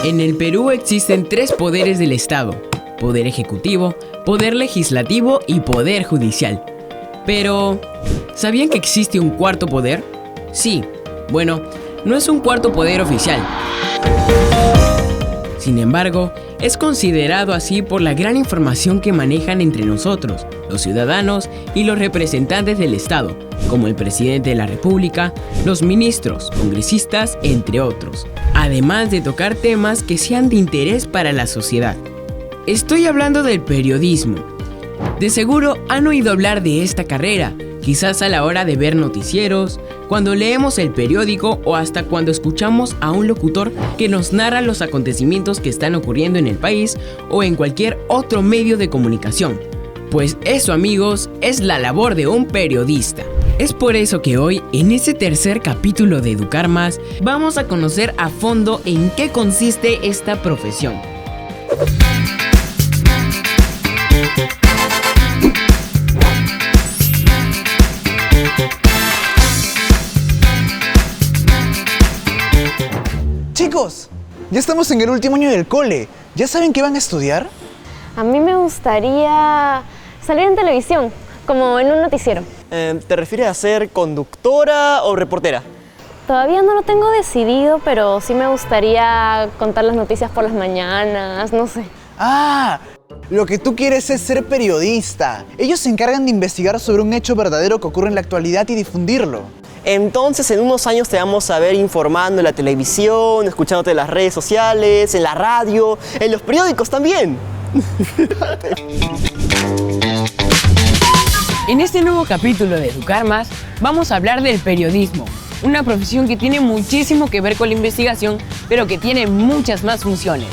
En el Perú existen 3 poderes del Estado: poder ejecutivo, poder legislativo y poder judicial. Pero, ¿sabían que existe un cuarto poder? Sí, bueno, no es un cuarto poder oficial. Sin embargo, es considerado así por la gran información que manejan entre nosotros, los ciudadanos y los representantes del Estado, como el presidente de la República, los ministros, congresistas, entre otros, además de tocar temas que sean de interés para la sociedad. Estoy hablando del periodismo. De seguro han oído hablar de esta carrera, quizás a la hora de ver noticieros, cuando leemos el periódico o hasta cuando escuchamos a un locutor que nos narra los acontecimientos que están ocurriendo en el país o en cualquier otro medio de comunicación. Pues eso, amigos, es la labor de un periodista. Es por eso que hoy, en este tercer capítulo de Educar Más, vamos a conocer a fondo en qué consiste esta profesión. Chicos, ya estamos en el último año del cole. ¿Ya saben qué van a estudiar? A mí me gustaría salir en televisión, como en un noticiero. ¿Te refieres a ser conductora o reportera? Todavía no lo tengo decidido, pero sí me gustaría contar las noticias por las mañanas, no sé. Ah, lo que tú quieres es ser periodista. Ellos se encargan de investigar sobre un hecho verdadero que ocurre en la actualidad y difundirlo. Entonces, en unos años te vamos a ver informando en la televisión, escuchándote en las redes sociales, en la radio, en los periódicos también. En este nuevo capítulo de Educar Más, vamos a hablar del periodismo, una profesión que tiene muchísimo que ver con la investigación, pero que tiene muchas más funciones.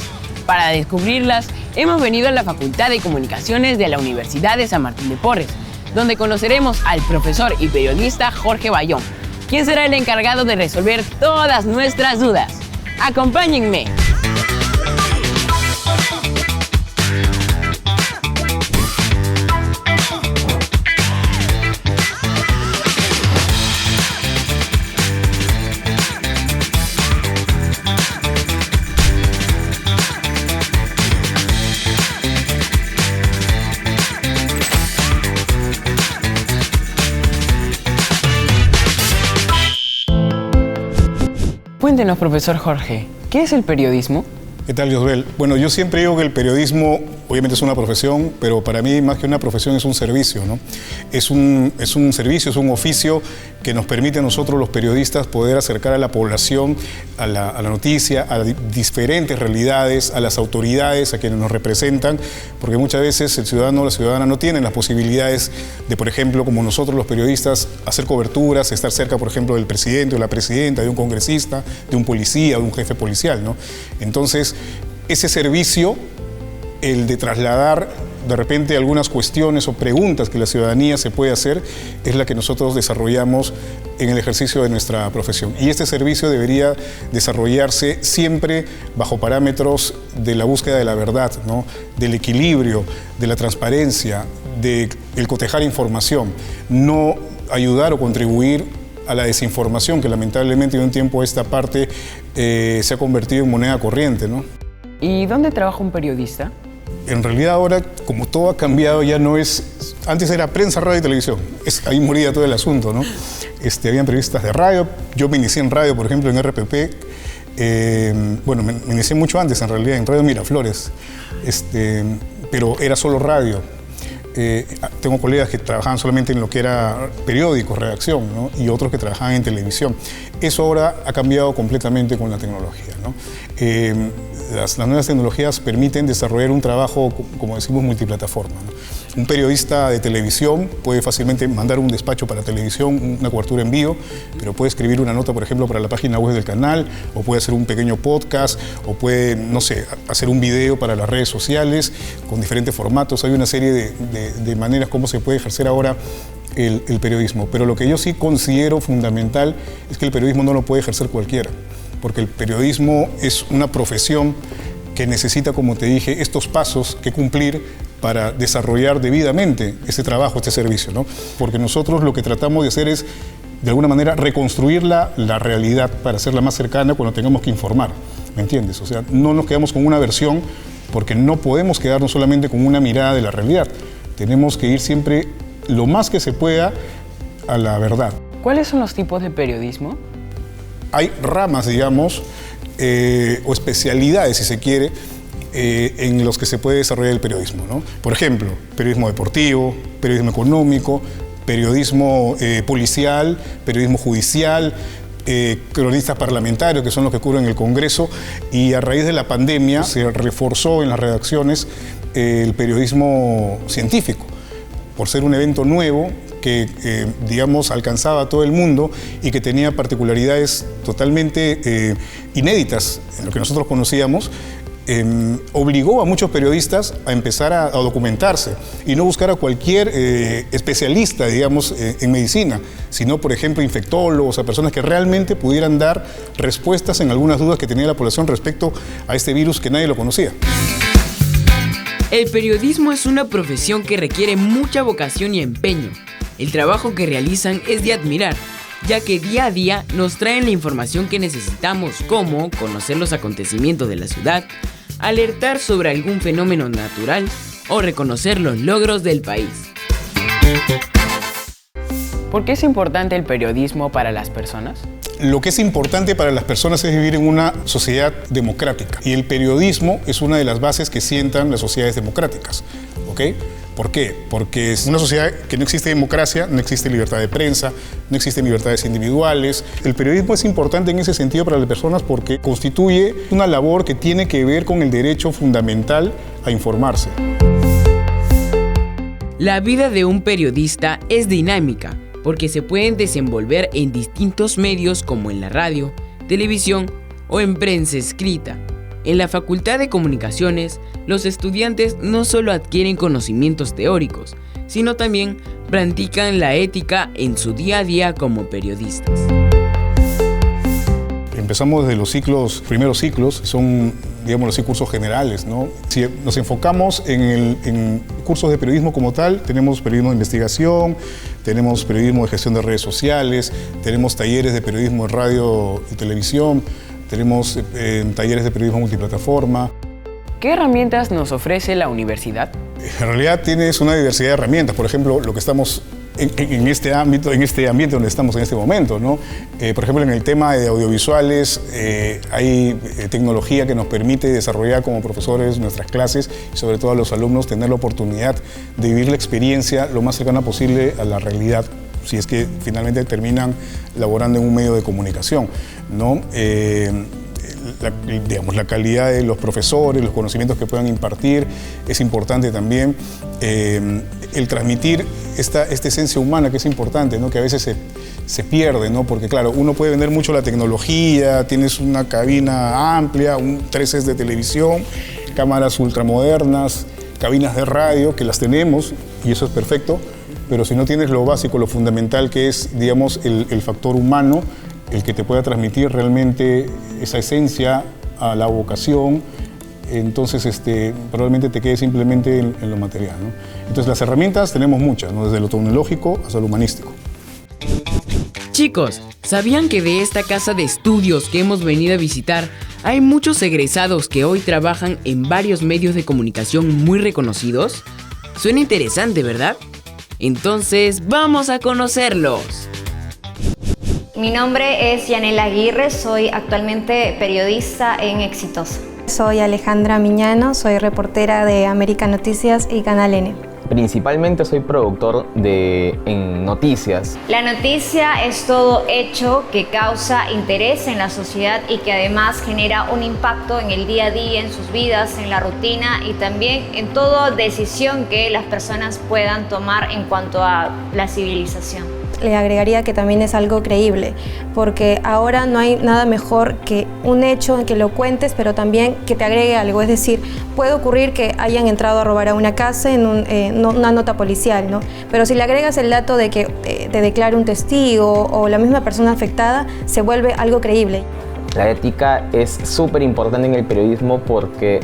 Para descubrirlas, hemos venido a la Facultad de Comunicaciones de la Universidad de San Martín de Porres, donde conoceremos al profesor y periodista Jorge Bayón, quien será el encargado de resolver todas nuestras dudas. ¡Acompáñenme! Cuéntenos, profesor Jorge, ¿qué es el periodismo? ¿Qué tal, Josbel? Bueno, yo siempre digo que el periodismo obviamente es una profesión, pero para mí más que una profesión es un servicio, ¿no? Es un servicio, es un oficio que nos permite a nosotros los periodistas poder acercar a la población a la noticia, a diferentes realidades, a las autoridades, a quienes nos representan, porque muchas veces el ciudadano o la ciudadana no tienen las posibilidades de, por ejemplo, como nosotros los periodistas, hacer coberturas, estar cerca, por ejemplo, del presidente o la presidenta, de un congresista, de un policía, de un jefe policial, ¿no? Entonces, ese servicio, el de trasladar de repente algunas cuestiones o preguntas que la ciudadanía se puede hacer, es la que nosotros desarrollamos en el ejercicio de nuestra profesión. Y este servicio debería desarrollarse siempre bajo parámetros de la búsqueda de la verdad, ¿no? Del equilibrio, de la transparencia, del cotejar información, no ayudar o contribuir a la desinformación, que lamentablemente de un tiempo a esta parte se ha convertido en moneda corriente, ¿no? ¿Y dónde trabaja un periodista? En realidad ahora, como todo ha cambiado, ya no es... Antes era prensa, radio y televisión. Ahí moría todo el asunto, ¿no? Habían periodistas de radio. Yo me inicié en radio, por ejemplo, en RPP. Bueno, me inicié mucho antes, en realidad, en Radio Miraflores. Pero era solo radio. Tengo colegas que trabajaban solamente en lo que era periódicos, redacción, ¿no? Y otros que trabajaban en televisión. Eso ahora ha cambiado completamente con la tecnología, ¿no? Las nuevas tecnologías permiten desarrollar un trabajo, como decimos, multiplataforma, ¿no? Un periodista de televisión puede fácilmente mandar un despacho para televisión, una cobertura en vivo, pero puede escribir una nota, por ejemplo, para la página web del canal, o puede hacer un pequeño podcast, o puede, no sé, hacer un video para las redes sociales con diferentes formatos. Hay una serie de maneras como se puede ejercer ahora el periodismo. Pero lo que yo sí considero fundamental es que el periodismo no lo puede ejercer cualquiera, porque el periodismo es una profesión que necesita, como te dije, estos pasos que cumplir para desarrollar debidamente este trabajo, este servicio, ¿no? Porque nosotros lo que tratamos de hacer es, de alguna manera, reconstruir la realidad para hacerla más cercana cuando tengamos que informar. ¿me entiendes? O sea, no nos quedamos con una versión porque no podemos quedarnos solamente con una mirada de la realidad. Tenemos que ir siempre lo más que se pueda a la verdad. ¿Cuáles son los tipos de periodismo? Hay ramas, digamos, o especialidades, si se quiere, en los que se puede desarrollar el periodismo, ¿no? Por ejemplo, periodismo deportivo, periodismo económico, periodismo policial, periodismo judicial, cronistas parlamentarios, que son los que cubren el Congreso, y a raíz de la pandemia se reforzó en las redacciones el periodismo científico, por ser un evento nuevo que, digamos, alcanzaba a todo el mundo y que tenía particularidades totalmente inéditas en lo que nosotros conocíamos. Obligó a muchos periodistas a empezar a documentarse y no buscar a cualquier especialista, digamos, en medicina, sino, por ejemplo, infectólogos, a personas que realmente pudieran dar respuestas en algunas dudas que tenía la población respecto a este virus que nadie lo conocía. El periodismo es una profesión que requiere mucha vocación y empeño. El trabajo que realizan es de admirar, ya que día a día nos traen la información que necesitamos, como conocer los acontecimientos de la ciudad, alertar sobre algún fenómeno natural o reconocer los logros del país. ¿Por qué es importante el periodismo para las personas? Lo que es importante para las personas es vivir en una sociedad democrática, y el periodismo es una de las bases que sientan las sociedades democráticas, ¿ok? ¿Por qué? Porque es una sociedad que no existe democracia, no existe libertad de prensa, no existen libertades individuales. El periodismo es importante en ese sentido para las personas porque constituye una labor que tiene que ver con el derecho fundamental a informarse. La vida de un periodista es dinámica porque se pueden desenvolver en distintos medios como en la radio, televisión o en prensa escrita. En la Facultad de Comunicaciones, los estudiantes no solo adquieren conocimientos teóricos, sino también practican la ética en su día a día como periodistas. Empezamos desde los primeros ciclos, son, digamos, los cursos generales, ¿no? Si nos enfocamos en cursos de periodismo como tal, tenemos periodismo de investigación, tenemos periodismo de gestión de redes sociales, tenemos talleres de periodismo en radio y televisión, tenemos talleres de periodismo multiplataforma. ¿Qué herramientas nos ofrece la universidad? En realidad tienes una diversidad de herramientas. Por ejemplo, lo que estamos en este ambiente donde estamos en este momento, ¿no? Por ejemplo, en el tema de audiovisuales hay tecnología que nos permite desarrollar como profesores nuestras clases y sobre todo a los alumnos tener la oportunidad de vivir la experiencia lo más cercana posible a la realidad, si es que finalmente terminan laborando en un medio de comunicación, ¿no? La calidad de los profesores, los conocimientos que puedan impartir, es importante también. El transmitir esta esencia humana que es importante, ¿no? Que a veces se pierde, ¿no? Porque claro, uno puede vender mucho la tecnología, tienes una cabina amplia, 3 sets de televisión, cámaras ultramodernas, cabinas de radio, que las tenemos y eso es perfecto, pero si no tienes lo básico, lo fundamental que es, digamos, el factor humano, el que te pueda transmitir realmente esa esencia a la vocación, entonces probablemente te quede simplemente en lo material, ¿no? Entonces las herramientas tenemos muchas, ¿no? Desde lo tecnológico hasta lo humanístico. Chicos, ¿sabían que de esta casa de estudios que hemos venido a visitar hay muchos egresados que hoy trabajan en varios medios de comunicación muy reconocidos? Suena interesante, ¿verdad? Entonces, ¡vamos a conocerlos! Mi nombre es Yanela Aguirre, soy actualmente periodista en Exitosa. Soy Alejandra Miñano, soy reportera de América Noticias y Canal N. Principalmente soy productor en noticias. La noticia es todo hecho que causa interés en la sociedad y que además genera un impacto en el día a día, en sus vidas, en la rutina y también en toda decisión que las personas puedan tomar en cuanto a la civilización. Le agregaría que también es algo creíble, porque ahora no hay nada mejor que un hecho en que lo cuentes, pero también que te agregue algo. Es decir, puede ocurrir que hayan entrado a robar a una casa en una nota policial, ¿no? Pero si le agregas el dato de que te declare un testigo o la misma persona afectada, se vuelve algo creíble. La ética es súper importante en el periodismo porque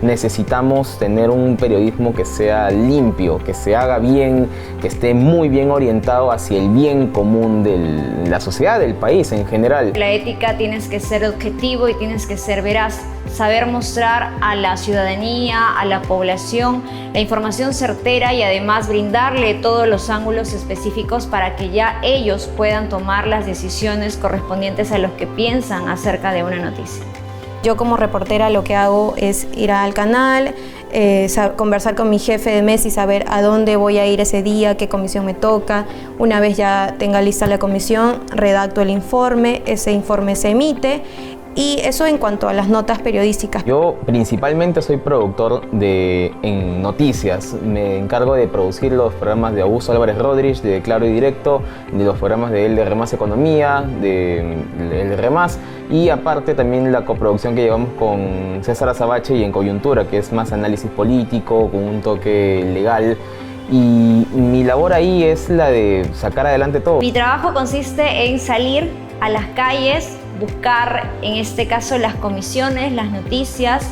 necesitamos tener un periodismo que sea limpio, que se haga bien, que esté muy bien orientado hacia el bien común de la sociedad, del país en general. La ética tienes que ser objetivo y tienes que ser veraz, saber mostrar a la ciudadanía, a la población, la información certera y además brindarle todos los ángulos específicos para que ya ellos puedan tomar las decisiones correspondientes a lo que piensan acerca de una noticia. Yo como reportera lo que hago es ir al canal, conversar con mi jefe de mes y saber a dónde voy a ir ese día, qué comisión me toca. Una vez ya tenga lista la comisión, redacto el informe, ese informe se emite. Y eso en cuanto a las notas periodísticas. Yo principalmente soy productor en noticias. Me encargo de producir los programas de Augusto Álvarez Rodríguez, de Claro y Directo, de los programas de LR+ Economía, de LR+, y aparte también la coproducción que llevamos con César Azabache y En Coyuntura, que es más análisis político, con un toque legal. Y mi labor ahí es la de sacar adelante todo. Mi trabajo consiste en salir a las calles, buscar, en este caso, las comisiones, las noticias,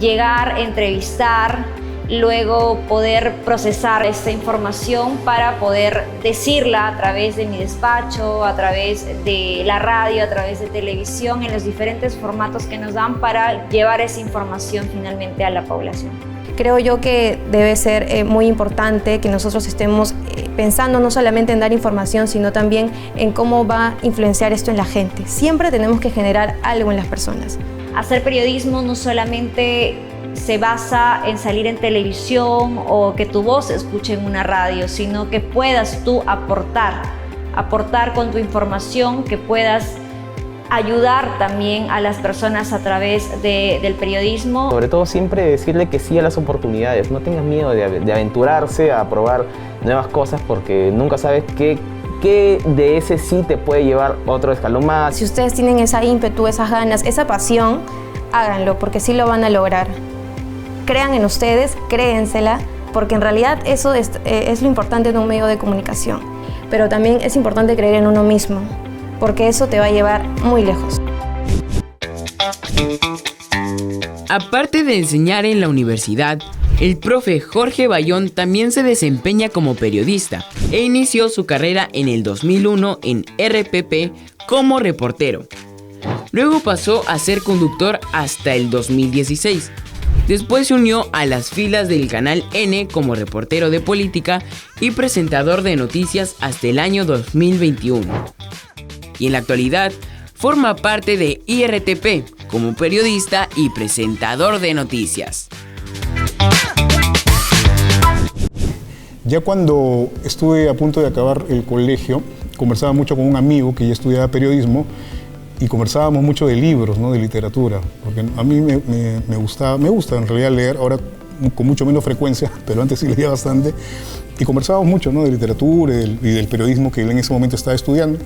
llegar, entrevistar, luego poder procesar esta información para poder decirla a través de mi despacho, a través de la radio, a través de televisión, en los diferentes formatos que nos dan para llevar esa información finalmente a la población. Creo yo que debe ser muy importante que nosotros estemos pensando no solamente en dar información, sino también en cómo va a influenciar esto en la gente. Siempre tenemos que generar algo en las personas. Hacer periodismo no solamente se basa en salir en televisión o que tu voz se escuche en una radio, sino que puedas tú aportar con tu información, que puedas ayudar también a las personas a través del periodismo. Sobre todo siempre decirle que sí a las oportunidades, no tengas miedo de aventurarse a probar nuevas cosas porque nunca sabes qué de ese sí te puede llevar otro escalón más. Si ustedes tienen esa ímpetu, esas ganas, esa pasión, háganlo porque sí lo van a lograr. Crean en ustedes, créensela, porque en realidad eso es lo importante de un medio de comunicación. Pero también es importante creer en uno mismo, porque eso te va a llevar muy lejos. Aparte de enseñar en la universidad, el profe Jorge Bayón también se desempeña como periodista e inició su carrera en el 2001 en RPP como reportero. Luego pasó a ser conductor hasta el 2016. Después se unió a las filas del Canal N como reportero de política y presentador de noticias hasta el año 2021. Y en la actualidad forma parte de IRTP como periodista y presentador de noticias. Ya cuando estuve a punto de acabar el colegio, conversaba mucho con un amigo que ya estudiaba periodismo y conversábamos mucho de libros, ¿no? De literatura, porque a mí me gusta en realidad leer, ahora con mucho menos frecuencia, pero antes sí leía bastante, y conversábamos mucho, ¿no? De literatura y del periodismo que él en ese momento estaba estudiando.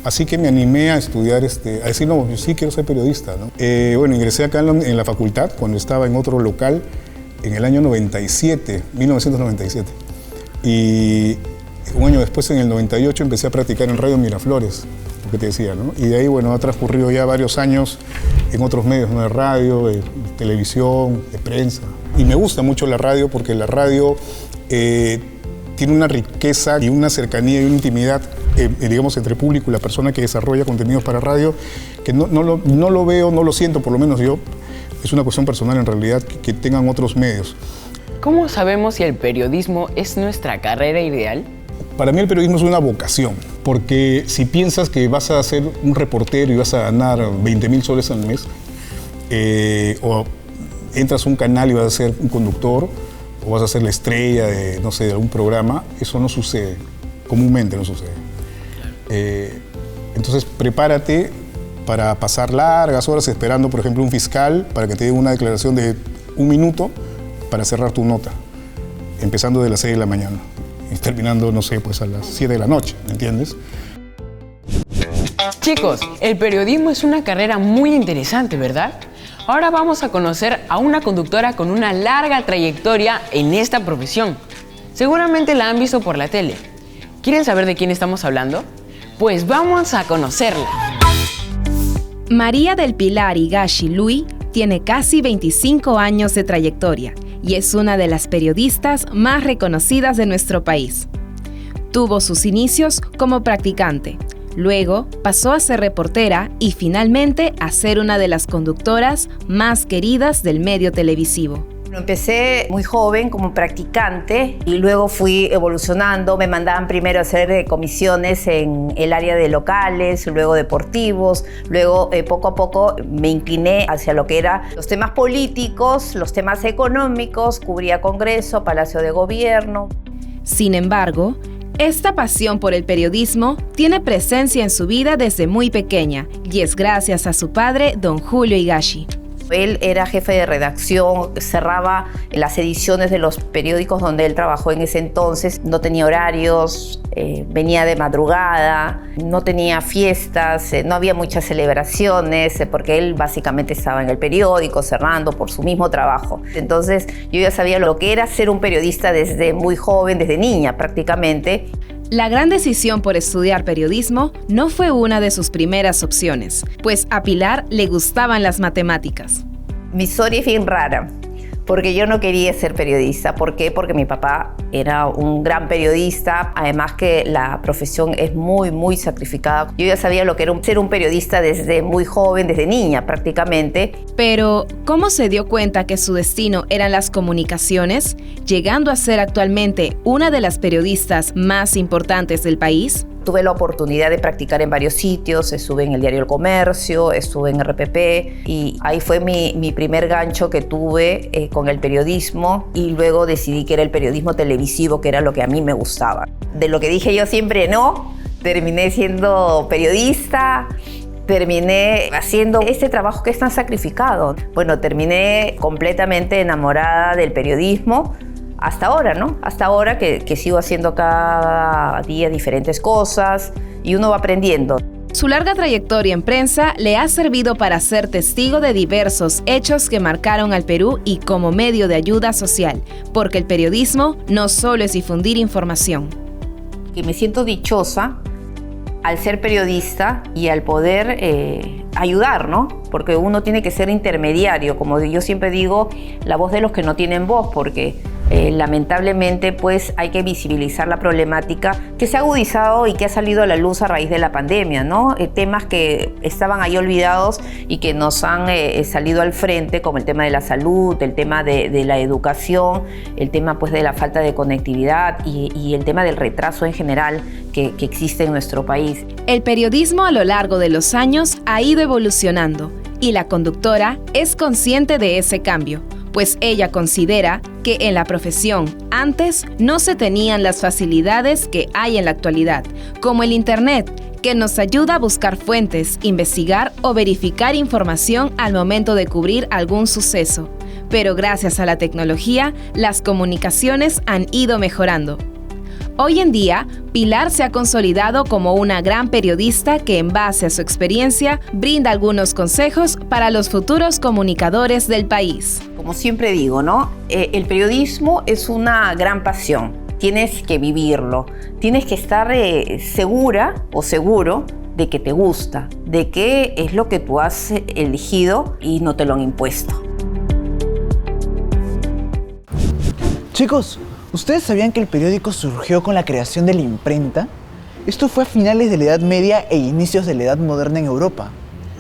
Así que me animé a estudiar, a decir, no, yo sí quiero ser periodista, ¿no? Bueno, ingresé acá en la facultad cuando estaba en otro local en el año 1997. Y un año después, en el 98, empecé a practicar en Radio Miraflores, lo que te decía, ¿no? Y de ahí, bueno, ha transcurrido ya varios años en otros medios, ¿no? De radio, de televisión, de prensa. Y me gusta mucho la radio porque la radio tiene una riqueza y una cercanía y una intimidad, digamos, entre público y la persona que desarrolla contenidos para radio, que no lo veo, no lo siento, por lo menos yo, es una cuestión personal en realidad, que tengan otros medios. ¿Cómo sabemos si el periodismo es nuestra carrera ideal? Para mí el periodismo es una vocación, porque si piensas que vas a ser un reportero y vas a ganar 20.000 soles al mes, o entras a un canal y vas a ser un conductor, o vas a ser la estrella de, no sé, de algún programa, eso no sucede, comúnmente no sucede. Entonces prepárate para pasar largas horas esperando, por ejemplo, un fiscal para que te dé una declaración de 1 minuto para cerrar tu nota, empezando de las 6 de la mañana y terminando, no sé, pues a las 7 de la noche, ¿me entiendes? Chicos, el periodismo es una carrera muy interesante, ¿verdad? Ahora vamos a conocer a una conductora con una larga trayectoria en esta profesión. Seguramente la han visto por la tele. ¿Quieren saber de quién estamos hablando? Pues vamos a conocerla. María del Pilar Higashi Lui tiene casi 25 años de trayectoria y es una de las periodistas más reconocidas de nuestro país. Tuvo sus inicios como practicante, luego pasó a ser reportera y finalmente a ser una de las conductoras más queridas del medio televisivo. Empecé muy joven como practicante y luego fui evolucionando. Me mandaban primero a hacer comisiones en el área de locales, luego deportivos. Luego, poco a poco, me incliné hacia lo que eran los temas políticos, los temas económicos. Cubría Congreso, Palacio de Gobierno. Sin embargo, esta pasión por el periodismo tiene presencia en su vida desde muy pequeña y es gracias a su padre, don Julio Higashi. Él era jefe de redacción, cerraba las ediciones de los periódicos donde él trabajó en ese entonces. No tenía horarios, venía de madrugada, no tenía fiestas, no había muchas celebraciones, porque él básicamente estaba en el periódico cerrando por su mismo trabajo. Entonces yo ya sabía lo que era ser un periodista desde muy joven, desde niña prácticamente. La gran decisión por estudiar periodismo no fue una de sus primeras opciones, pues a Pilar le gustaban las matemáticas. Mi historia es bien rara, porque yo no quería ser periodista. ¿Por qué? Porque mi papá era un gran periodista, además que la profesión es muy sacrificada. Yo ya sabía lo que era ser un periodista desde muy joven, desde niña prácticamente. Pero, ¿cómo se dio cuenta que su destino eran las comunicaciones, llegando a ser actualmente una de las periodistas más importantes del país? Tuve la oportunidad de practicar en varios sitios, estuve en el diario El Comercio, estuve en RPP y ahí fue mi primer gancho que tuve con el periodismo y luego decidí que era el periodismo televisivo, que era lo que a mí me gustaba. De lo que dije yo siempre no, terminé siendo periodista, terminé haciendo este trabajo que es tan sacrificado. Bueno, terminé completamente enamorada del periodismo. Hasta ahora, ¿no? Hasta ahora que sigo haciendo cada día diferentes cosas y uno va aprendiendo. Su larga trayectoria en prensa le ha servido para ser testigo de diversos hechos que marcaron al Perú y como medio de ayuda social, porque el periodismo no solo es difundir información. Que me siento dichosa al ser periodista y al poder ayudar, ¿no? Porque uno tiene que ser intermediario, como yo siempre digo, la voz de los que no tienen voz, porque lamentablemente pues hay que visibilizar la problemática que se ha agudizado y que ha salido a la luz a raíz de la pandemia, ¿no? Temas que estaban ahí olvidados y que nos han salido al frente, como el tema de la salud, el tema de la educación, el tema pues de la falta de conectividad y el tema del retraso en general que existe en nuestro país. El periodismo a lo largo de los años ha ido evolucionando y la conductora es consciente de ese cambio, pues ella considera que en la profesión antes no se tenían las facilidades que hay en la actualidad, como el Internet, que nos ayuda a buscar fuentes, investigar o verificar información al momento de cubrir algún suceso. Pero gracias a la tecnología, las comunicaciones han ido mejorando. Hoy en día, Pilar se ha consolidado como una gran periodista que, en base a su experiencia, brinda algunos consejos para los futuros comunicadores del país. Como siempre digo, ¿no? El periodismo es una gran pasión. Tienes que vivirlo. Tienes que estar segura o seguro de que te gusta, de que es lo que tú has elegido y no te lo han impuesto. Chicos, ¿ustedes sabían que el periódico surgió con la creación de la imprenta? Esto fue a finales de la Edad Media e inicios de la Edad Moderna en Europa.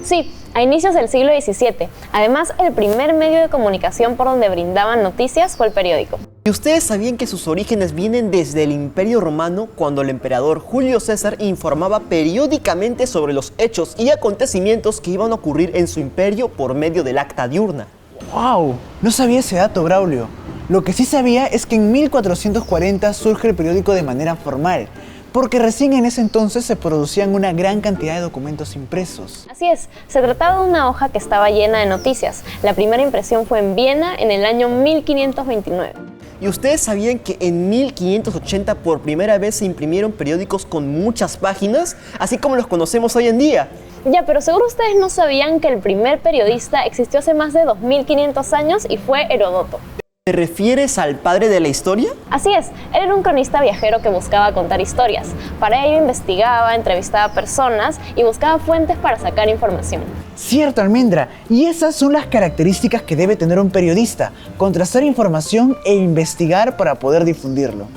Sí, a inicios del siglo XVII. Además, el primer medio de comunicación por donde brindaban noticias fue el periódico. ¿Y ustedes sabían que sus orígenes vienen desde el Imperio Romano, cuando el emperador Julio César informaba periódicamente sobre los hechos y acontecimientos que iban a ocurrir en su imperio por medio del acta diurna? ¡Wow! No sabía ese dato, Braulio. Lo que sí sabía es que en 1440 surge el periódico de manera formal, porque recién en ese entonces se producían una gran cantidad de documentos impresos. Así es, se trataba de una hoja que estaba llena de noticias. La primera impresión fue en Viena en el año 1529. ¿Y ustedes sabían que en 1580 por primera vez se imprimieron periódicos con muchas páginas, así como los conocemos hoy en día? Ya, pero seguro ustedes no sabían que el primer periodista existió hace más de 2500 años y fue Heródoto. ¿Te refieres al padre de la historia? Así es, él era un cronista viajero que buscaba contar historias. Para ello investigaba, entrevistaba personas y buscaba fuentes para sacar información. Cierto, Almendra, y esas son las características que debe tener un periodista: contrastar información e investigar para poder difundirlo.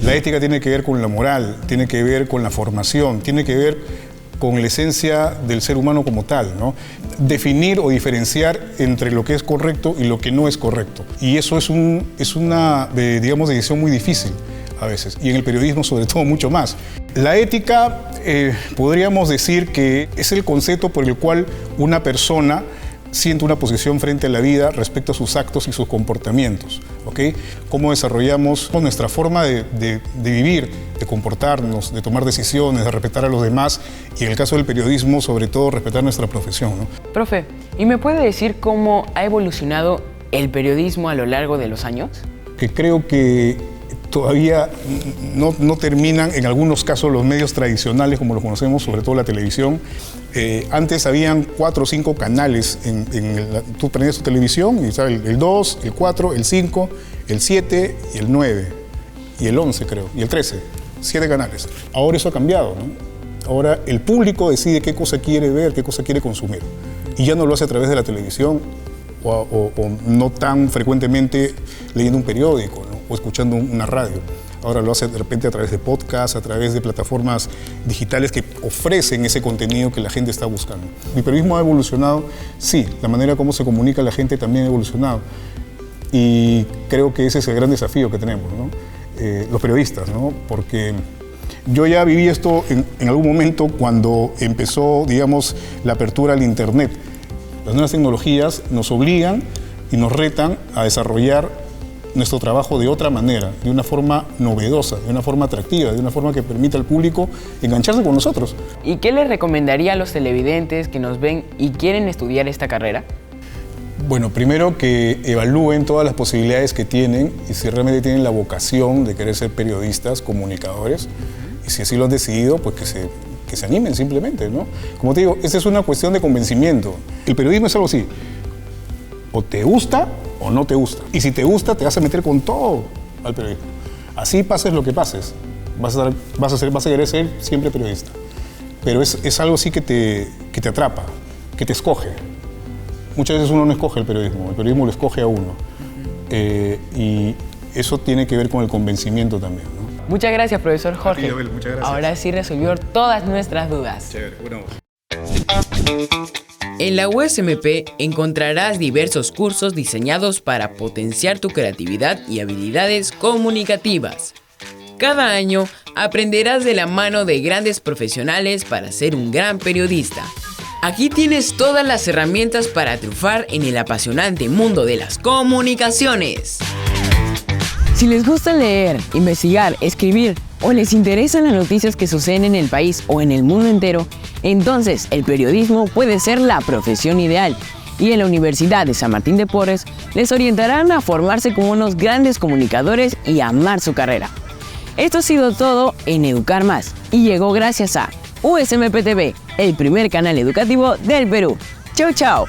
La ética tiene que ver con la moral, tiene que ver con la formación, tiene que ver con la esencia del ser humano como tal, ¿no? Definir o diferenciar entre lo que es correcto y lo que no es correcto. Y eso es una decisión muy difícil a veces, y en el periodismo sobre todo mucho más. La ética, podríamos decir que es el concepto por el cual una persona siente una posición frente a la vida respecto a sus actos y sus comportamientos, ¿ok? Cómo desarrollamos nuestra forma de vivir, de comportarnos, de tomar decisiones, de respetar a los demás, y en el caso del periodismo, sobre todo, respetar nuestra profesión, ¿no? Profe, ¿y me puede decir cómo ha evolucionado el periodismo a lo largo de los años? Que creo que todavía no terminan, en algunos casos, los medios tradicionales, como los conocemos, sobre todo la televisión. Antes habían 4 o 5 canales. Tú prendías tu televisión y estaba el 2, el 4, el 5, el 7 y el 9. Y el 11, creo, y el 13. 7 canales. Ahora eso ha cambiado, ¿no? Ahora el público decide qué cosa quiere ver, qué cosa quiere consumir. Y ya no lo hace a través de la televisión o no tan frecuentemente leyendo un periódico, ¿no? O escuchando una radio. Ahora lo hace de repente a través de podcasts, a través de plataformas digitales que ofrecen ese contenido que la gente está buscando. El periodismo ha evolucionado, sí, la manera como se comunica la gente también ha evolucionado. Y creo que ese es el gran desafío que tenemos, ¿no? Los periodistas, ¿no? Porque yo ya viví esto en algún momento cuando empezó, digamos, la apertura al Internet. Las nuevas tecnologías nos obligan y nos retan a desarrollar nuestro trabajo de otra manera, de una forma novedosa, de una forma atractiva, de una forma que permita al público engancharse con nosotros. ¿Y qué les recomendaría a los televidentes que nos ven y quieren estudiar esta carrera? Bueno, primero que evalúen todas las posibilidades que tienen y si realmente tienen la vocación de querer ser periodistas, comunicadores, y si así lo han decidido, pues que se animen simplemente, ¿no? Como te digo, esta es una cuestión de convencimiento. El periodismo es algo así, o te gusta o no te gusta. Y si te gusta, te vas a meter con todo al periodismo. Así pases lo que pases, vas a querer ser siempre periodista. Pero es algo así que te atrapa, que te escoge. Muchas veces uno no escoge el periodismo lo escoge a uno. Y eso tiene que ver con el convencimiento también, ¿no? Muchas gracias, profesor Jorge. Sí, Abel, muchas gracias. Ahora sí resolvió todas nuestras dudas. Chévere, bueno. En la USMP encontrarás diversos cursos diseñados para potenciar tu creatividad y habilidades comunicativas. Cada año aprenderás de la mano de grandes profesionales para ser un gran periodista. Aquí tienes todas las herramientas para triunfar en el apasionante mundo de las comunicaciones. Si les gusta leer, investigar, escribir o les interesan las noticias que suceden en el país o en el mundo entero, entonces el periodismo puede ser la profesión ideal. Y en la Universidad de San Martín de Porres les orientarán a formarse como unos grandes comunicadores y amar su carrera. Esto ha sido todo en Educar Más y llegó gracias a USMP TV, el primer canal educativo del Perú. ¡Chau, chau!